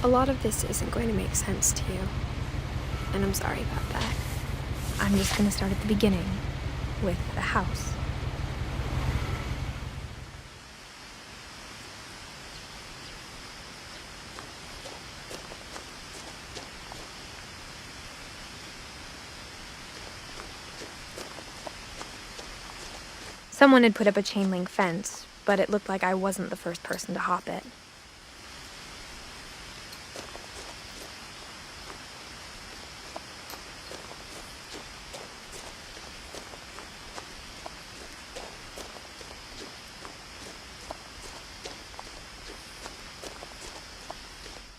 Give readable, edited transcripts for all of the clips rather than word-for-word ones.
A lot of this isn't going to make sense to you, and I'm sorry about that. I'm just going to start at the beginning, with the house. Someone had put up a chain link fence, but it looked like I wasn't the first person to hop it.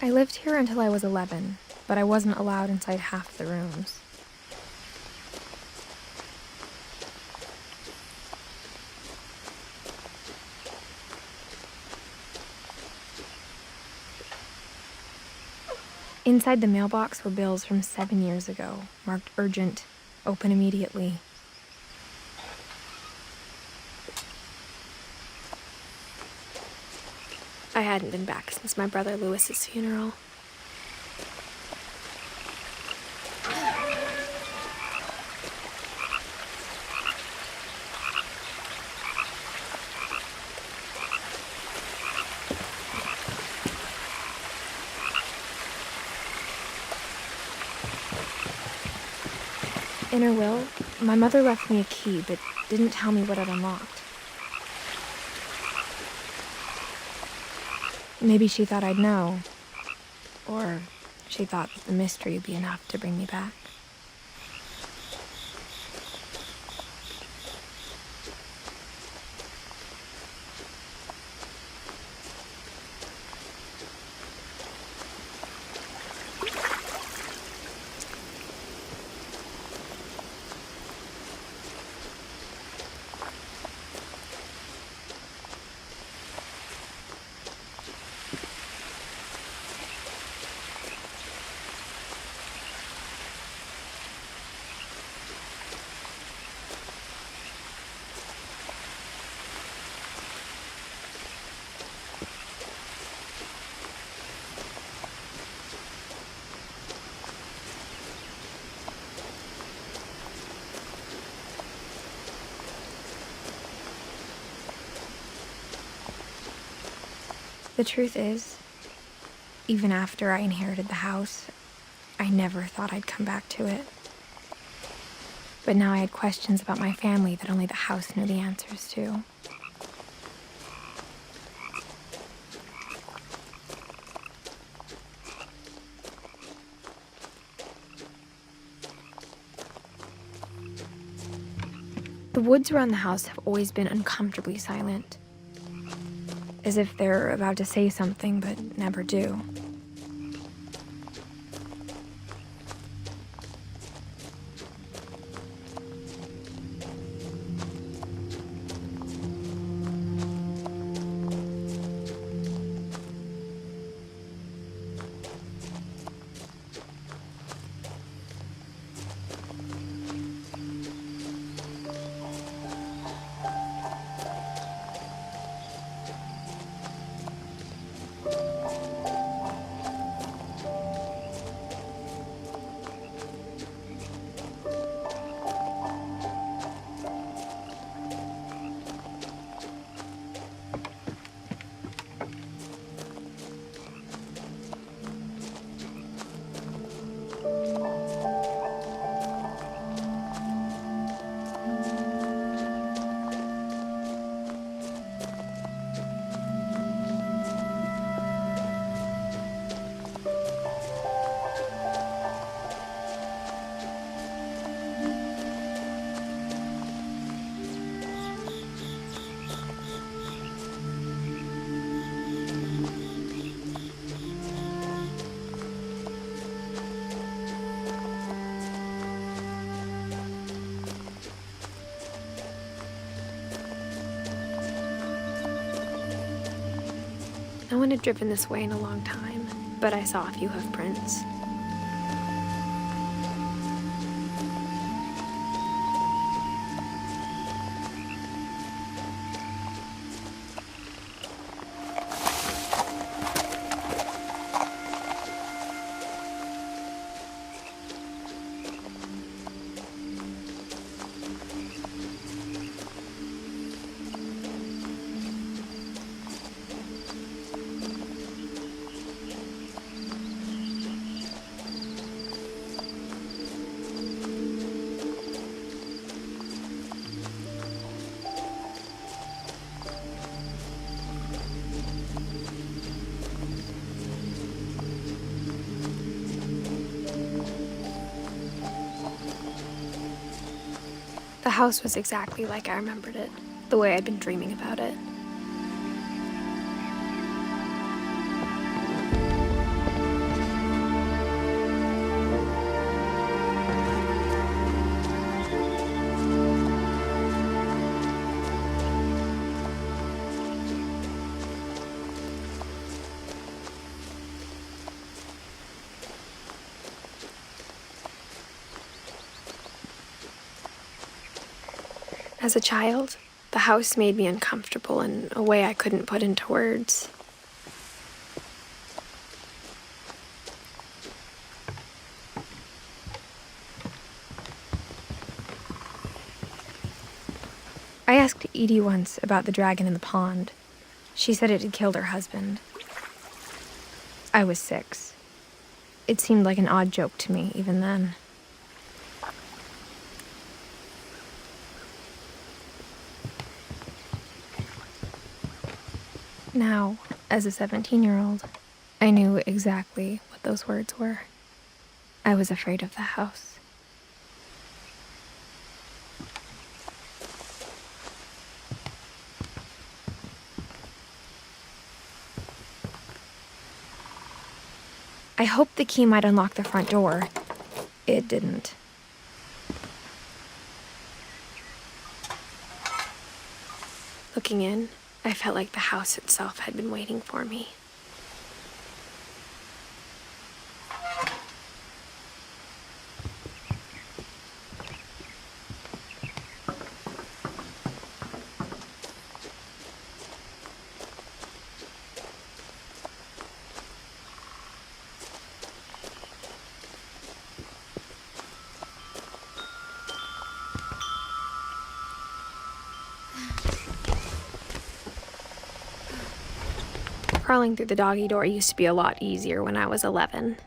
I lived here until I was 11, but I wasn't allowed inside half the rooms. Inside the mailbox were bills from 7 years ago, marked urgent, open immediately. I hadn't been back since my brother Lewis's funeral. In her will, my mother left me a key, but didn't tell me what it unlocked. Maybe she thought I'd know, or she thought that the mystery would be enough to bring me back. The truth is, even after I inherited the house, I never thought I'd come back to it. But now I had questions about my family that only the house knew the answers to. The woods around the house have always been uncomfortably silent, as if they're about to say something but never do. No one had driven this way in a long time, but I saw a few hoof prints. The house was exactly like I remembered it, the way I'd been dreaming about it. As a child, the house made me uncomfortable in a way I couldn't put into words. I asked Edie once about the dragon in the pond. She said it had killed her husband. I was 6. It seemed like an odd joke to me even then. Now, as a 17-year-old, I knew exactly what those words were. I was afraid of the house. I hoped the key might unlock the front door. It didn't. Looking in, I felt like the house itself had been waiting for me. Crawling through the doggy door used to be a lot easier when I was 11.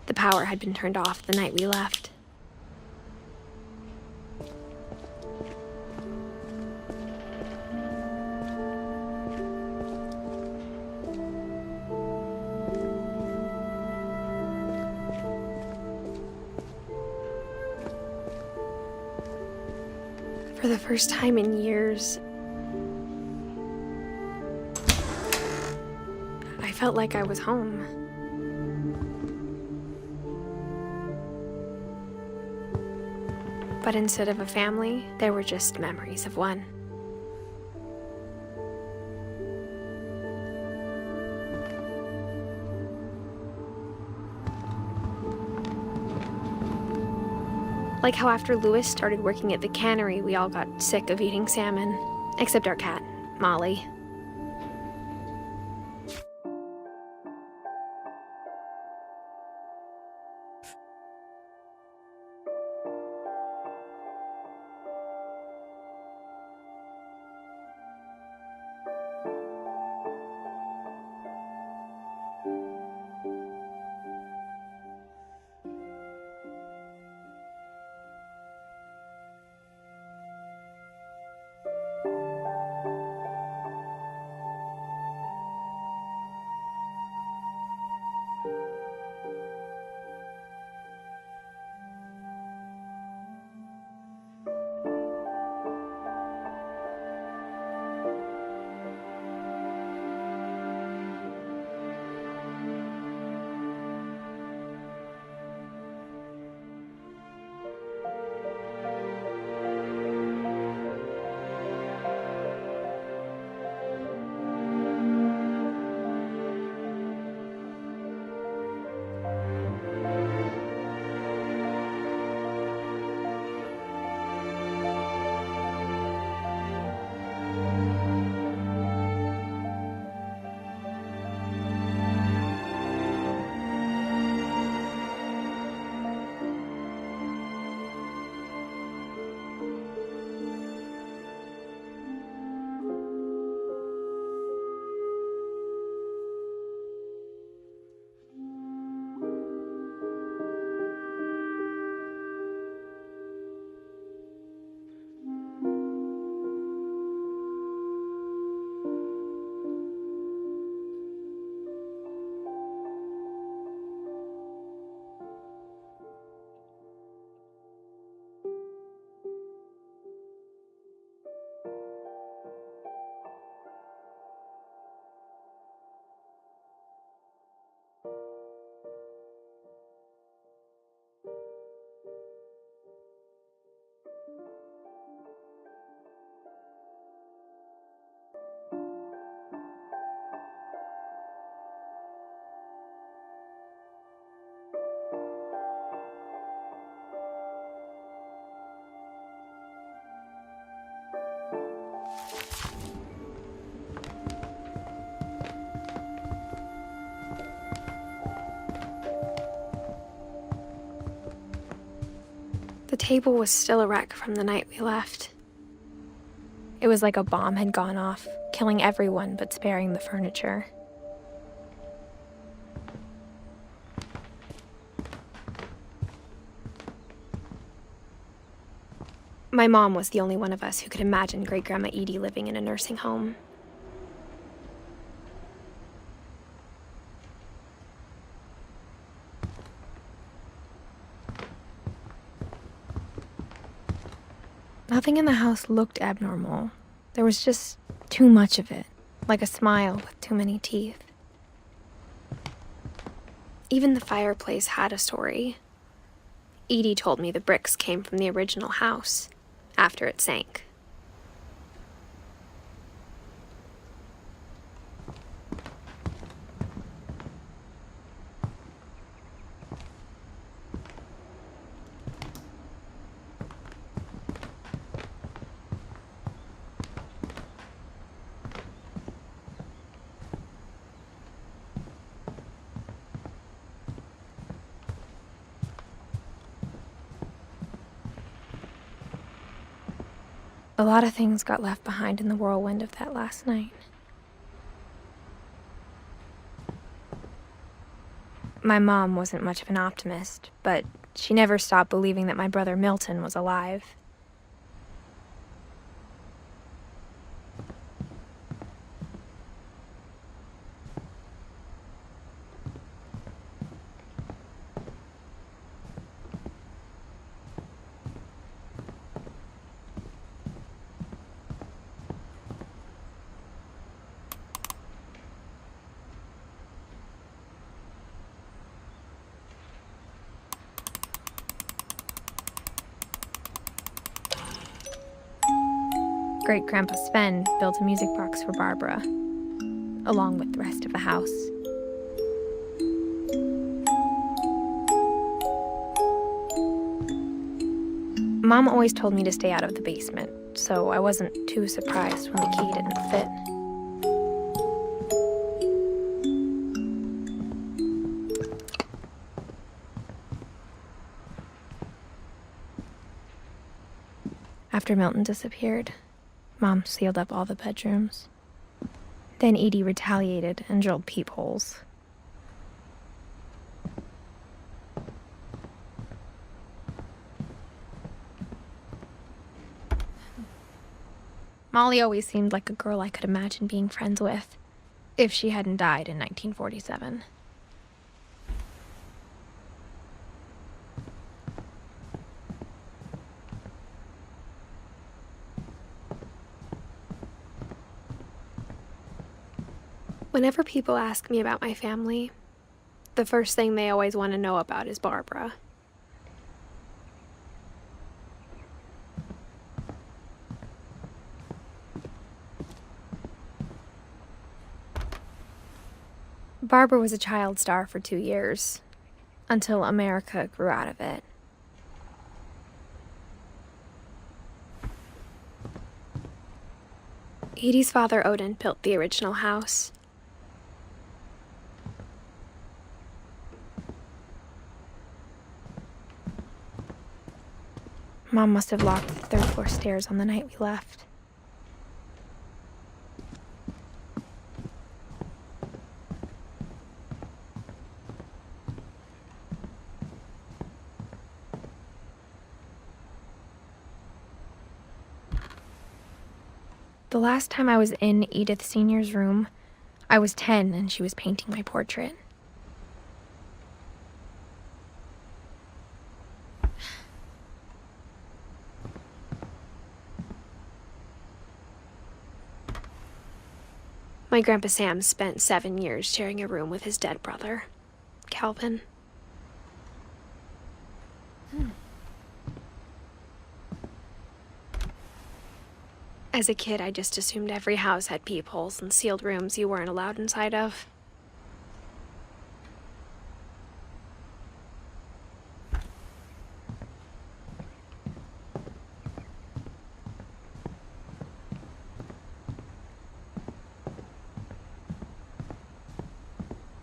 The power had been turned off the night we left. For the first time in years, I felt like I was home. But instead of a family, there were just memories of one. Like how after Lewis started working at the cannery, we all got sick of eating salmon. Except our cat, Molly. The table was still a wreck from the night we left. It was like a bomb had gone off, killing everyone but sparing the furniture. My mom was the only one of us who could imagine Great-Grandma Edie living in a nursing home. Nothing in the house looked abnormal. There was just too much of it, like a smile with too many teeth. Even the fireplace had a story. Edie told me the bricks came from the original house, after it sank. A lot of things got left behind in the whirlwind of that last night. My mom wasn't much of an optimist, but she never stopped believing that my brother Milton was alive. Great-Grandpa Sven built a music box for Barbara, along with the rest of the house. Mom always told me to stay out of the basement, so I wasn't too surprised when the key didn't fit. After Milton disappeared, Mom sealed up all the bedrooms. Then Edie retaliated and drilled peepholes. Molly always seemed like a girl I could imagine being friends with, if she hadn't died in 1947. Whenever people ask me about my family, the first thing they always want to know about is Barbara. Barbara was a child star for 2 years, until America grew out of it. Edie's father, Odin, built the original house. Mom must have locked the third-floor stairs on the night we left. The last time I was in Edith Sr.'s room, I was 10 and she was painting my portrait. My Grandpa Sam spent 7 years sharing a room with his dead brother, Calvin. As a kid, I just assumed every house had peepholes and sealed rooms you weren't allowed inside of.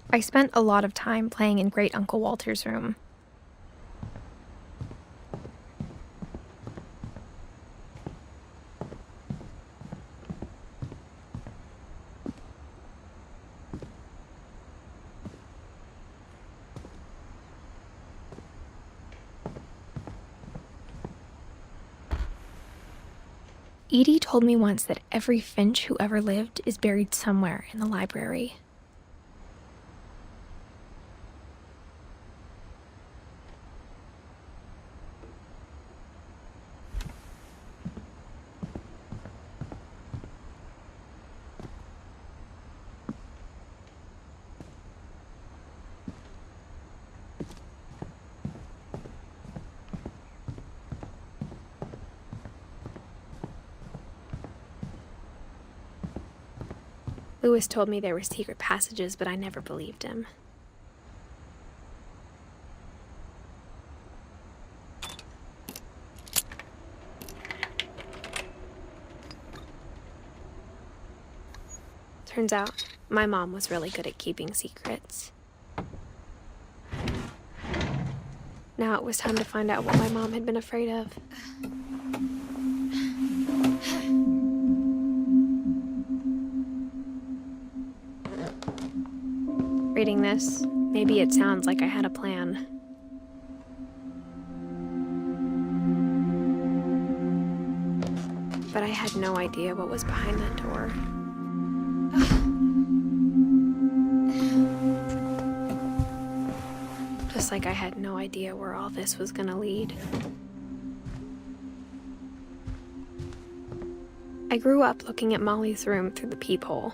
I spent a lot of time playing in Great Uncle Walter's room. Edie told me once that every Finch who ever lived is buried somewhere in the library. Lewis told me there were secret passages, but I never believed him. Turns out, my mom was really good at keeping secrets. Now it was time to find out what my mom had been afraid of. Reading this, maybe it sounds like I had a plan. But I had no idea what was behind that door. Just like I had no idea where all this was gonna lead. I grew up looking at Molly's room through the peephole.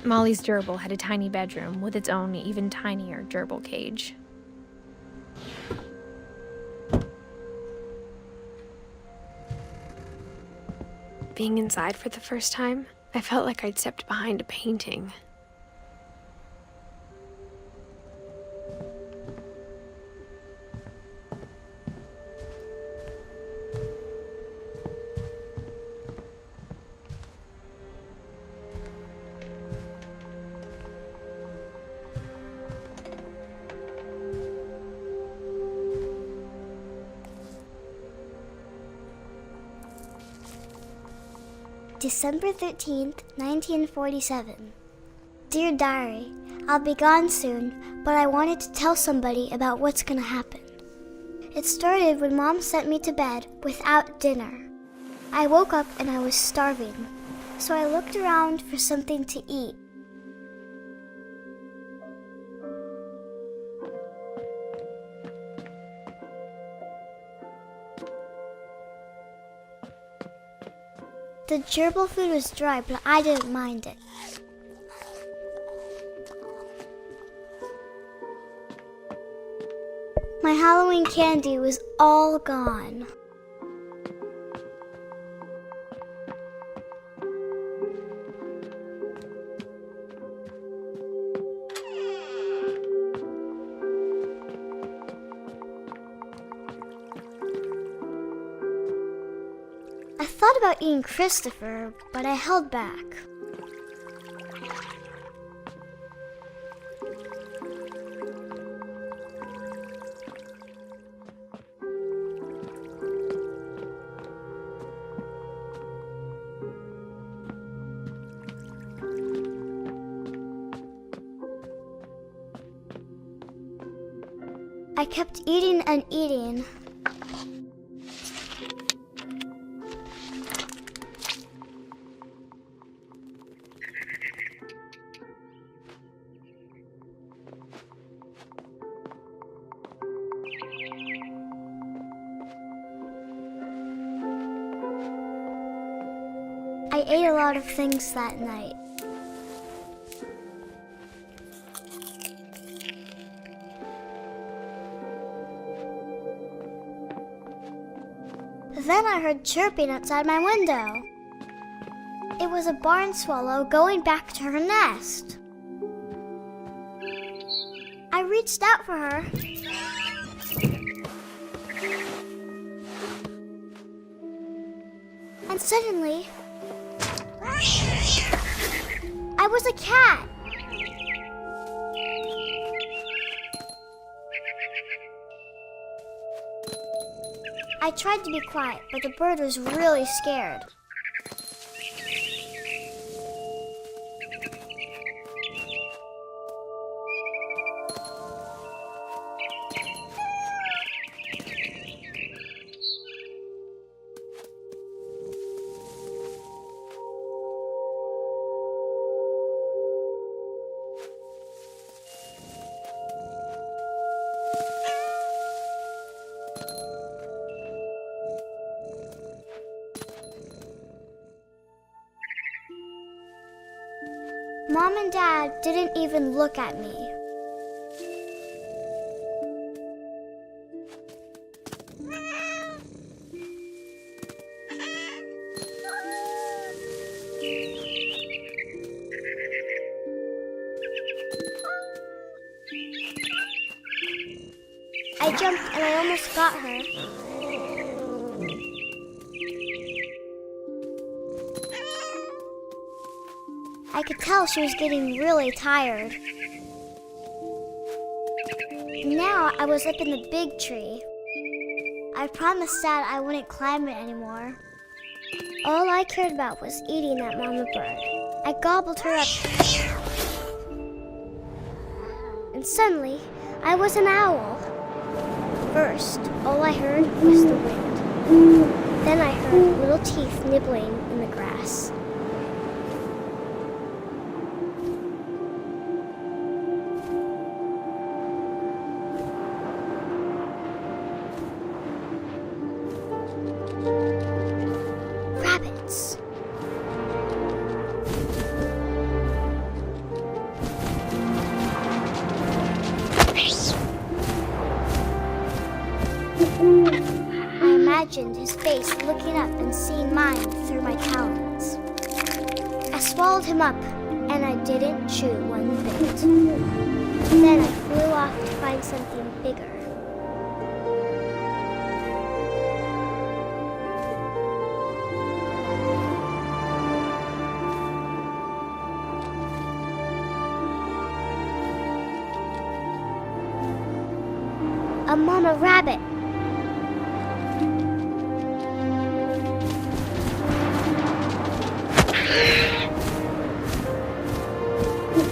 Molly's gerbil had a tiny bedroom with its own even tinier gerbil cage. Being inside for the first time, I felt like I'd stepped behind a painting. December 13th, 1947. Dear Diary, I'll be gone soon, but I wanted to tell somebody about what's gonna happen. It started when Mom sent me to bed without dinner. I woke up and I was starving, so I looked around for something to eat. The gerbil food was dry, but I didn't mind it. My Halloween candy was all gone. I thought about eating Christopher, but I held back. I kept eating and eating. I ate a lot of things that night. Then I heard chirping outside my window. It was a barn swallow going back to her nest. I reached out for her. And suddenly, I was a cat. I tried to be quiet, but the bird was really scared. Mom and Dad didn't even look at me. I jumped and I almost got her. I could tell she was getting really tired. Now I was up in the big tree. I promised Dad I wouldn't climb it anymore. All I cared about was eating that mama bird. I gobbled her up. And suddenly, I was an owl. First, all I heard was the wind. Then I heard little teeth nibbling in the grass. Rabbits. I imagined his face looking up and seeing mine through my talons. I swallowed him up, and I didn't chew one bit. Then I flew off to find something bigger. A mama rabbit.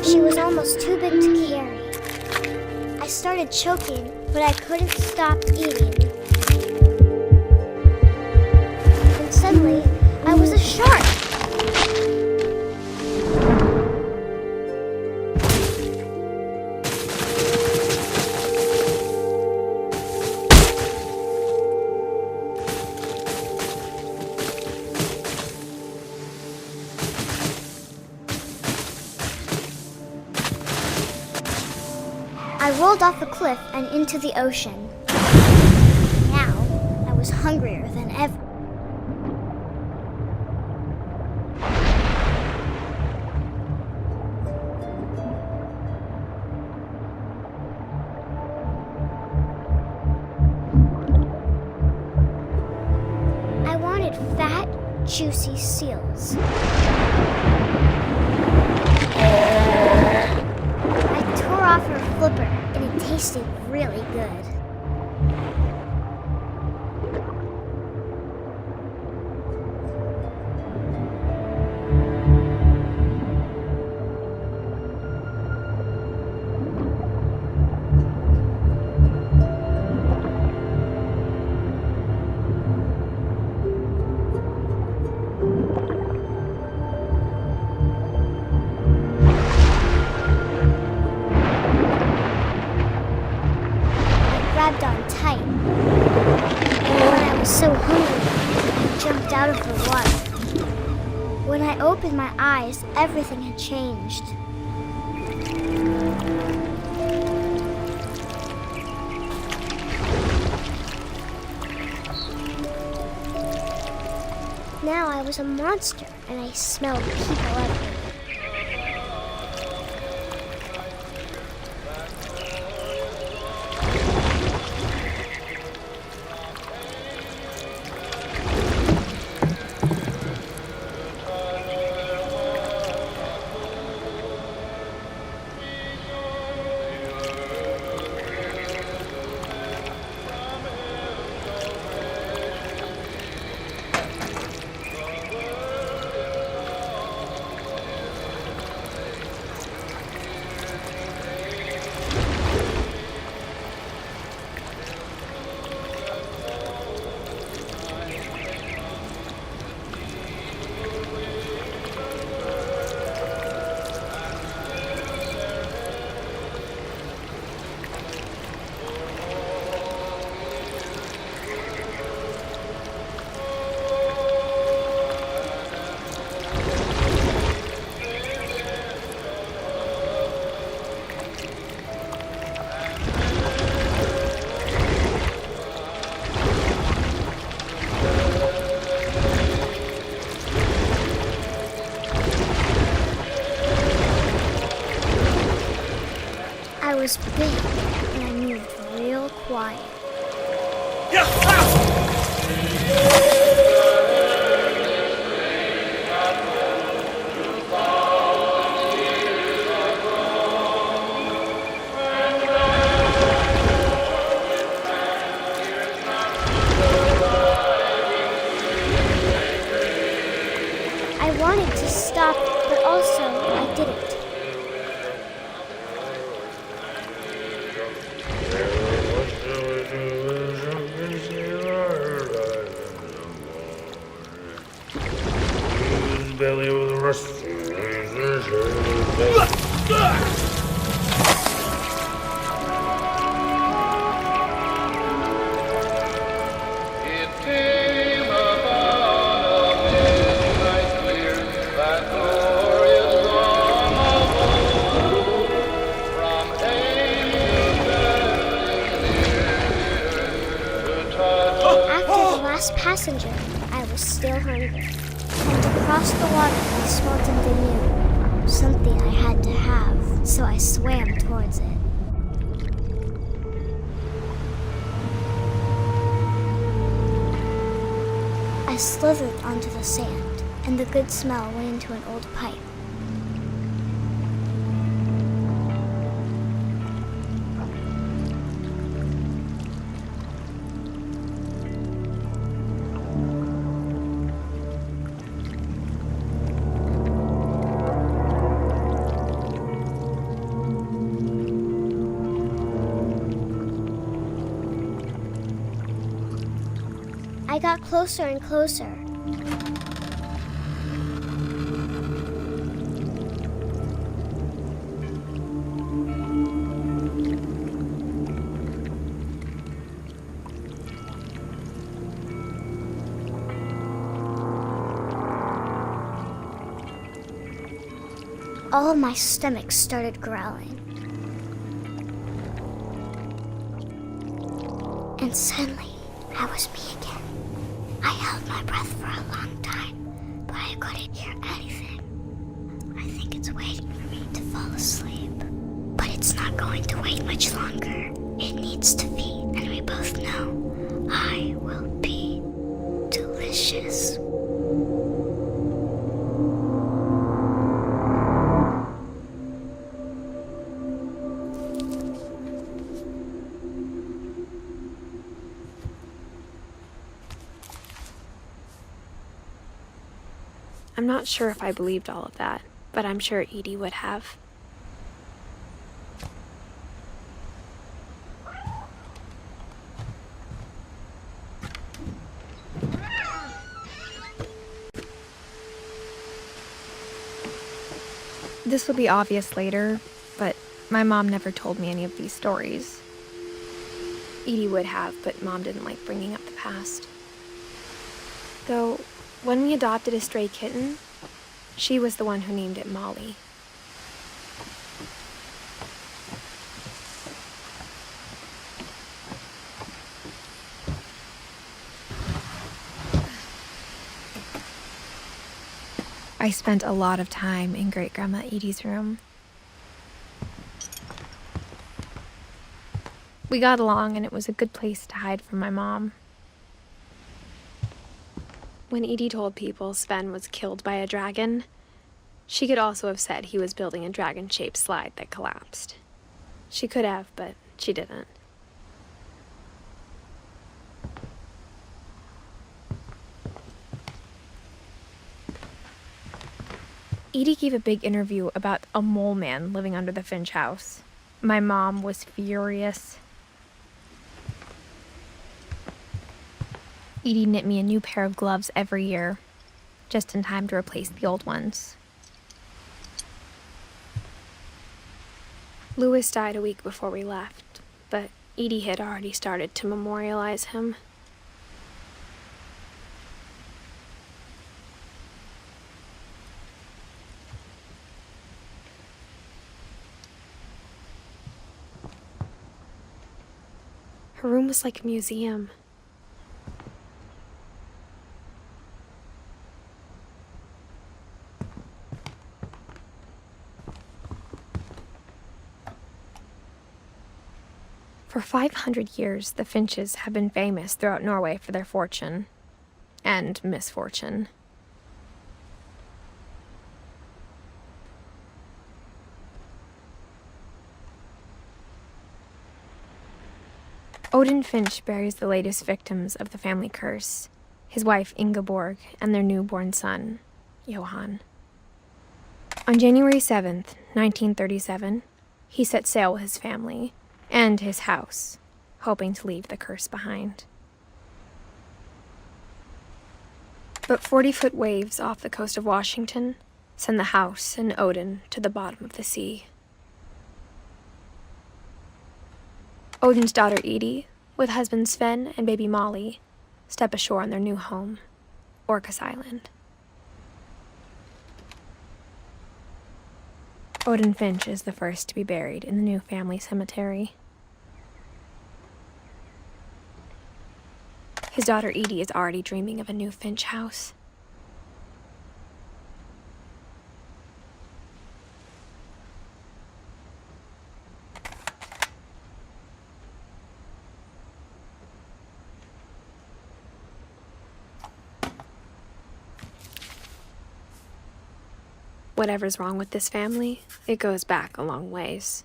She was almost too big to carry. I started choking, but I couldn't stop eating. And suddenly, I was a shark. I rolled off a cliff and into the ocean. Now, I was hungrier than ever. I wanted fat, juicy seals. Off her flipper, and it tasted really good. Grabbed on tight. And when I was so hungry, I jumped out of the water. When I opened my eyes, everything had changed. Now I was a monster, and I smelled people everywhere. I was big and I moved real quiet. I wanted to stop, but also I didn't. Belly with a rust. After the last passenger, I was still hungry. And across the water, I smelled something new. Something I had to have, so I swam towards it. I slithered onto the sand, and the good smell went into an old pipe. I got closer and closer. All of my stomach started growling. And suddenly, I was me again. I held my breath for a long time, but I couldn't hear anything. I think it's waiting for me to fall asleep. But it's not going to wait much longer. It needs to feed, and we both know I will be delicious. I'm not sure if I believed all of that, but I'm sure Edie would have. This will be obvious later, but my mom never told me any of these stories. Edie would have, but Mom didn't like bringing up the past. Though, when we adopted a stray kitten, she was the one who named it Molly. I spent a lot of time in Great-Grandma Edie's room. We got along, and it was a good place to hide from my mom. When Edie told people Sven was killed by a dragon, she could also have said he was building a dragon-shaped slide that collapsed. She could have, but she didn't. Edie gave a big interview about a mole man living under the Finch house. My mom was furious. Edie knit me a new pair of gloves every year, just in time to replace the old ones. Louis died a week before we left, but Edie had already started to memorialize him. Her room was like a museum. For 500 years, the Finches have been famous throughout Norway for their fortune and misfortune. Odin Finch buries the latest victims of the family curse, his wife Ingeborg and their newborn son, Johan. On January 7th, 1937, he set sail with his family and his house, hoping to leave the curse behind. But 40-foot waves off the coast of Washington send the house and Odin to the bottom of the sea. Odin's daughter Edie, with husband Sven and baby Molly, step ashore on their new home, Orcas Island. Odin Finch is the first to be buried in the new family cemetery. His daughter Edie is already dreaming of a new Finch house. Whatever's wrong with this family, it goes back a long ways.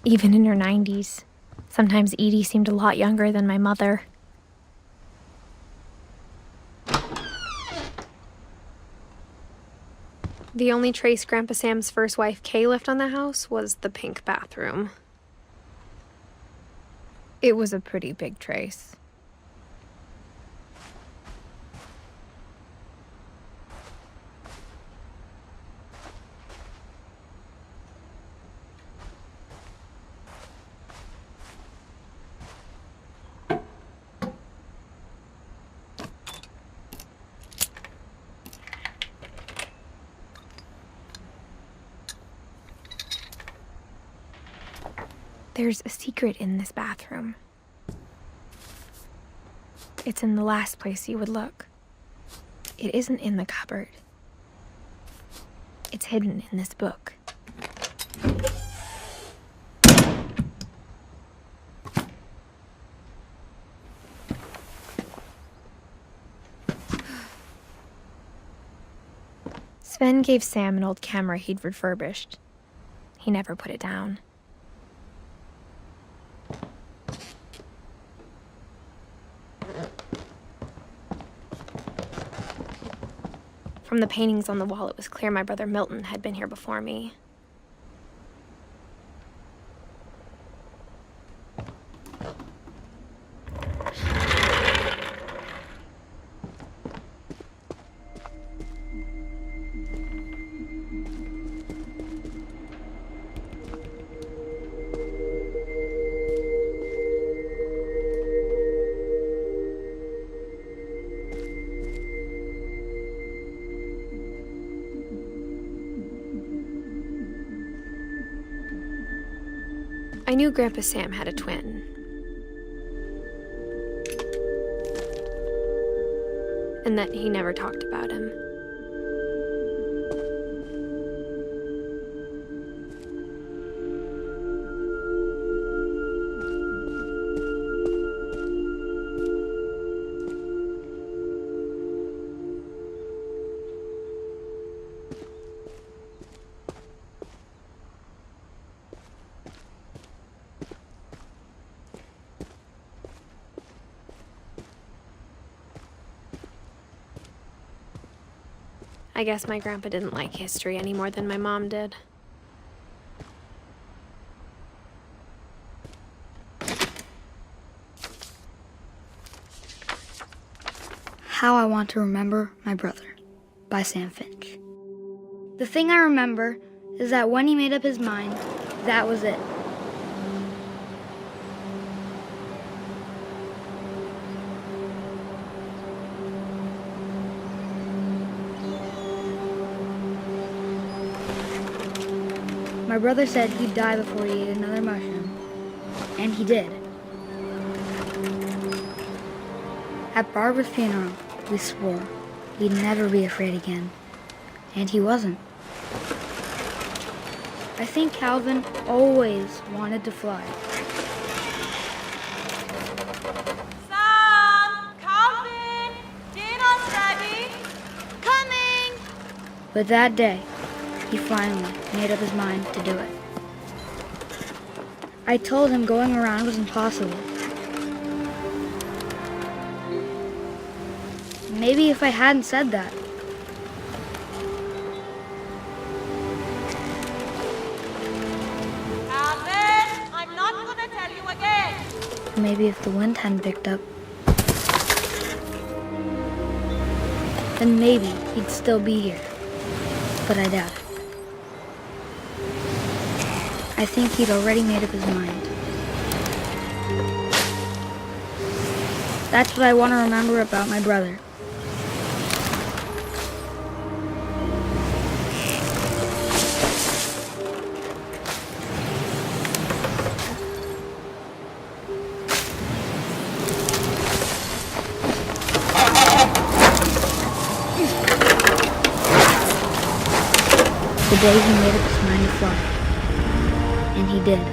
Even in her 90s, sometimes Edie seemed a lot younger than my mother. The only trace Grandpa Sam's first wife, Kay, left on the house was the pink bathroom. It was a pretty big trace. There's a secret in this bathroom. It's in the last place you would look. It isn't in the cupboard. It's hidden in this book. Sven gave Sam an old camera he'd refurbished. He never put it down. From the paintings on the wall, it was clear my brother Milton had been here before me. I knew Grandpa Sam had a twin. And that he never talked about him. I guess my grandpa didn't like history any more than my mom did. How I Want to Remember My Brother by Sam Finch. The thing I remember is that when he made up his mind, that was it. My brother said he'd die before he ate another mushroom, And he did. At Barbara's funeral, we swore we'd never be afraid again. And he wasn't. I think Calvin always wanted to fly. Sam! Calvin! Dinner's ready! Coming! But that day, he finally made up his mind to do it. I told him going around was impossible. Maybe if I hadn't said that, Calvin! I'm not gonna tell you again! maybe if the wind hadn't picked up, then maybe he'd still be here. But I doubt it. I think he'd already made up his mind. That's what I want to remember about my brother. The day he made up his mind to fly. And he did.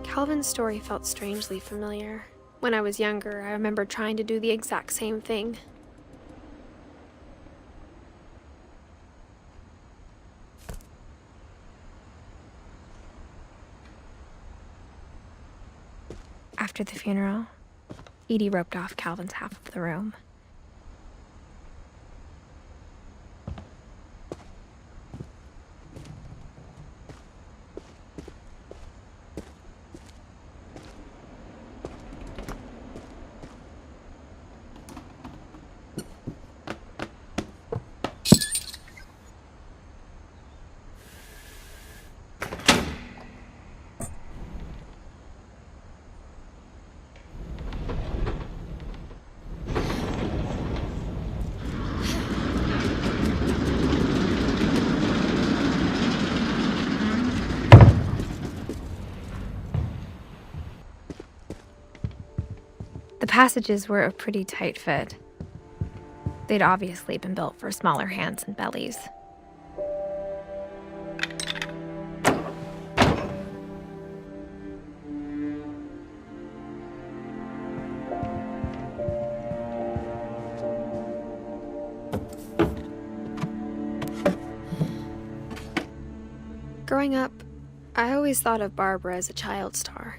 Calvin's story felt strangely familiar. When I was younger, I remember trying to do the exact same thing. After the funeral, Edie roped off Calvin's half of the room. The passages were a pretty tight fit. They'd obviously been built for smaller hands and bellies. Growing up, I always thought of Barbara as a child star.